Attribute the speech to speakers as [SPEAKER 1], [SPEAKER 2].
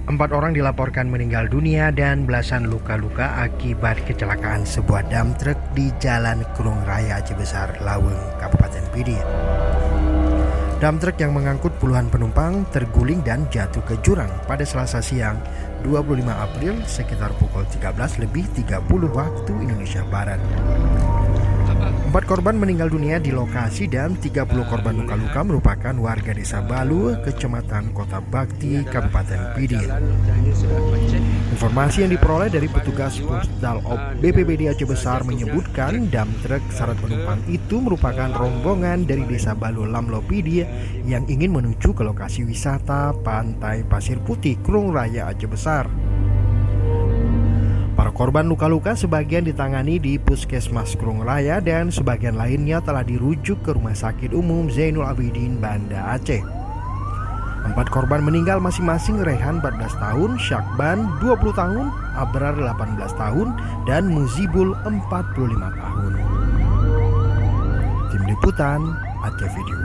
[SPEAKER 1] Empat orang dilaporkan meninggal dunia dan belasan luka-luka akibat kecelakaan sebuah dam truk di Jalan Krung Raya Aceh Besar, Laweng, Kabupaten Pidi. Dam truk yang mengangkut puluhan penumpang terguling dan jatuh ke jurang pada Selasa siang 25 April sekitar pukul 13.30 waktu Indonesia Barat. 4 korban meninggal dunia di lokasi dan 30 korban luka-luka merupakan warga desa Balu, Kecamatan Kota Bakti, Kabupaten Pidi. Informasi yang diperoleh dari petugas Pusdalop BPBD Aceh Besar menyebutkan dam truk syarat penumpang itu merupakan rombongan dari desa Balu Lamlo Pidi yang ingin menuju ke lokasi wisata Pantai Pasir Putih Krung Raya Aceh Besar. Para korban luka-luka sebagian ditangani di Puskesmas Krung Raya dan sebagian lainnya telah dirujuk ke Rumah Sakit Umum Zainul Abidin, Banda Aceh. 4 korban meninggal masing-masing Rehan 14 tahun, Syakban 20 tahun, Abrar 18 tahun, dan Muzibul 45 tahun. Tim Liputan Aceh Video.